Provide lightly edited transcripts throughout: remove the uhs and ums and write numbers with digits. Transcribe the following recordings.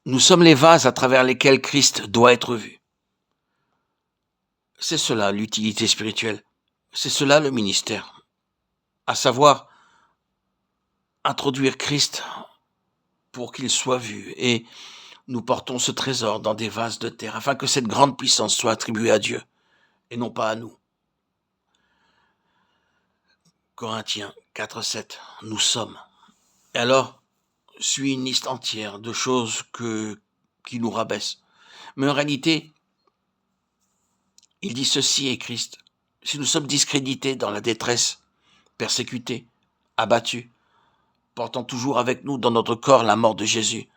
Nous sommes les vases à travers lesquels Christ doit être vu. C'est cela l'utilité spirituelle. C'est cela le ministère. À savoir, introduire Christ pour qu'il soit vu. Et nous portons ce trésor dans des vases de terre afin que cette grande puissance soit attribuée à Dieu et non pas à nous. Corinthiens 4:7, nous sommes. Et alors, suit une liste entière de choses qui nous rabaissent. Mais en réalité, il dit ceci est Christ. Si nous sommes discrédités dans la détresse, persécutés, abattus, portant toujours avec nous dans notre corps la mort de Jésus,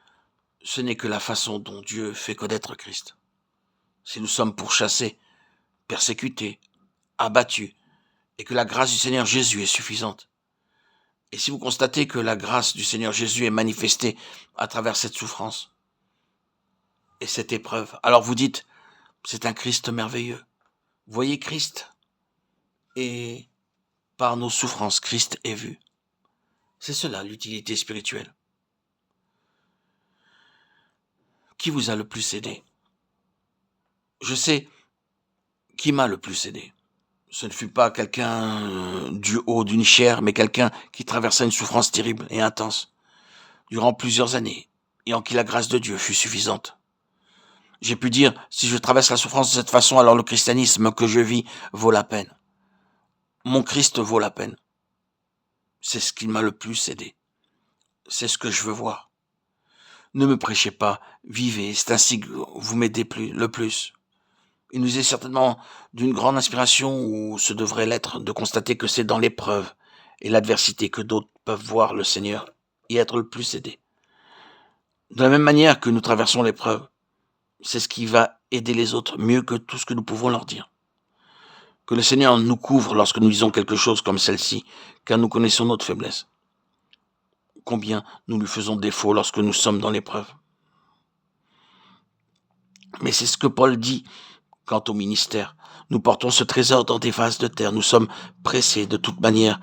ce n'est que la façon dont Dieu fait connaître Christ. Si nous sommes pourchassés, persécutés, abattus, et que la grâce du Seigneur Jésus est suffisante, et si vous constatez que la grâce du Seigneur Jésus est manifestée à travers cette souffrance et cette épreuve, alors vous dites, c'est un Christ merveilleux. Voyez Christ, et par nos souffrances, Christ est vu. C'est cela l'utilité spirituelle. Qui vous a le plus aidé? Je sais qui m'a le plus aidé. Ce ne fut pas quelqu'un du haut d'une chair, mais quelqu'un qui traversa une souffrance terrible et intense, durant plusieurs années, et en qui la grâce de Dieu fut suffisante. J'ai pu dire, si je traverse la souffrance de cette façon, alors le christianisme que je vis vaut la peine. Mon Christ vaut la peine. C'est ce qui m'a le plus aidé. C'est ce que je veux voir. Ne me prêchez pas, vivez, c'est ainsi que vous m'aidez le plus. Il nous est certainement d'une grande inspiration, ou ce devrait l'être, de constater que c'est dans l'épreuve et l'adversité que d'autres peuvent voir le Seigneur et être le plus aidés. De la même manière que nous traversons l'épreuve, c'est ce qui va aider les autres mieux que tout ce que nous pouvons leur dire. Que le Seigneur nous couvre lorsque nous disons quelque chose comme celle-ci, car nous connaissons notre faiblesse. Combien nous lui faisons défaut lorsque nous sommes dans l'épreuve. Mais c'est ce que Paul dit quant au ministère. Nous portons ce trésor dans des vases de terre. Nous sommes pressés de toute manière,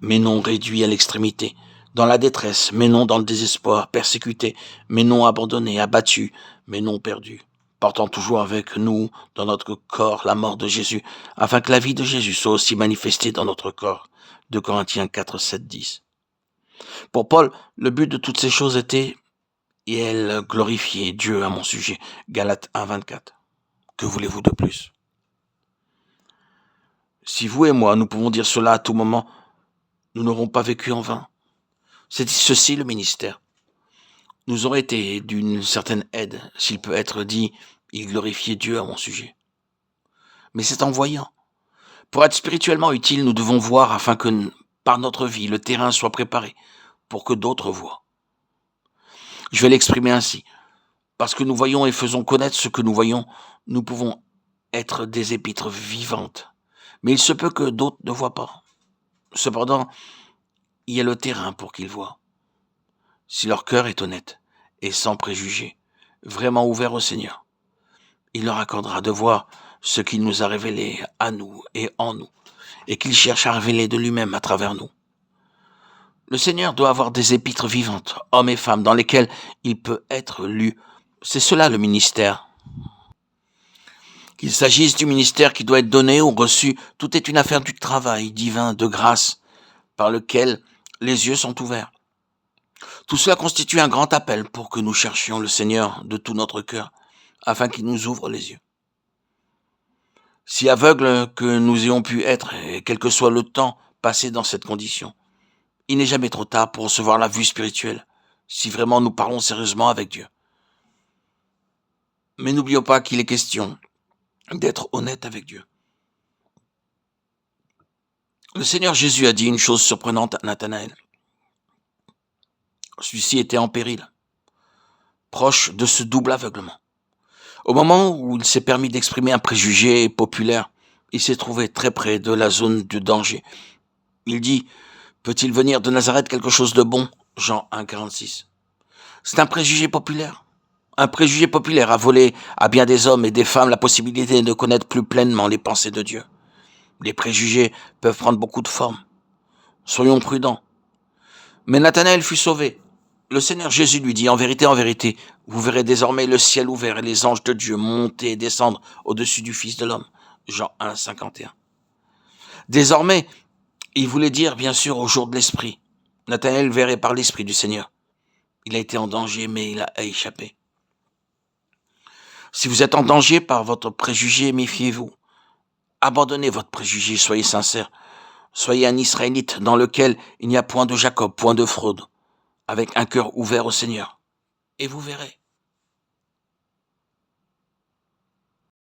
mais non réduits à l'extrémité. Dans la détresse, mais non dans le désespoir. Persécutés, mais non abandonnés. Abattus, mais non perdus. Portant toujours avec nous, dans notre corps, la mort de Jésus, afin que la vie de Jésus soit aussi manifestée dans notre corps. 2 Corinthiens 4, 7, 10. Pour Paul, le but de toutes ces choses était, et elle glorifiait Dieu à mon sujet. Galates 1, 24. Que voulez-vous de plus? Si vous et moi, nous pouvons dire cela à tout moment, nous n'aurons pas vécu en vain. C'est ceci le ministère. Nous aurons été d'une certaine aide, s'il peut être dit, il glorifiait Dieu à mon sujet. Mais c'est en voyant. Pour être spirituellement utile, nous devons voir afin que, par notre vie, le terrain soit préparé pour que d'autres voient. Je vais l'exprimer ainsi. Parce que nous voyons et faisons connaître ce que nous voyons, nous pouvons être des épîtres vivantes. Mais il se peut que d'autres ne voient pas. Cependant, il y a le terrain pour qu'ils voient. Si leur cœur est honnête et sans préjugés, vraiment ouvert au Seigneur, il leur accordera de voir ce qu'il nous a révélé à nous et en nous, et qu'il cherche à révéler de lui-même à travers nous. Le Seigneur doit avoir des épîtres vivantes, hommes et femmes, dans lesquels il peut être lu. C'est cela le ministère. Qu'il s'agisse du ministère qui doit être donné ou reçu, tout est une affaire du travail divin, de grâce, par lequel les yeux sont ouverts. Tout cela constitue un grand appel pour que nous cherchions le Seigneur de tout notre cœur, afin qu'il nous ouvre les yeux. Si aveugles que nous ayons pu être, et quel que soit le temps passé dans cette condition, il n'est jamais trop tard pour recevoir la vue spirituelle, si vraiment nous parlons sérieusement avec Dieu. Mais n'oublions pas qu'il est question d'être honnête avec Dieu. Le Seigneur Jésus a dit une chose surprenante à Nathanaël. Celui-ci était en péril, proche de ce double aveuglement. Au moment où il s'est permis d'exprimer un préjugé populaire, il s'est trouvé très près de la zone de danger. Il dit, peut-il venir de Nazareth quelque chose de bon? Jean 1, 46. C'est un préjugé populaire. Un préjugé populaire a volé à bien des hommes et des femmes la possibilité de connaître plus pleinement les pensées de Dieu. Les préjugés peuvent prendre beaucoup de formes. Soyons prudents. Mais Nathanaël fut sauvé. Le Seigneur Jésus lui dit, en vérité, vous verrez désormais le ciel ouvert et les anges de Dieu monter et descendre au-dessus du Fils de l'homme. Jean 1, 51. Désormais, il voulait dire, bien sûr, au jour de l'Esprit. Nathanaël verrait par l'Esprit du Seigneur. Il a été en danger, mais il a échappé. Si vous êtes en danger par votre préjugé, méfiez-vous. Abandonnez votre préjugé, soyez sincère. Soyez un Israélite dans lequel il n'y a point de Jacob, point de fraude, avec un cœur ouvert au Seigneur. Et vous verrez.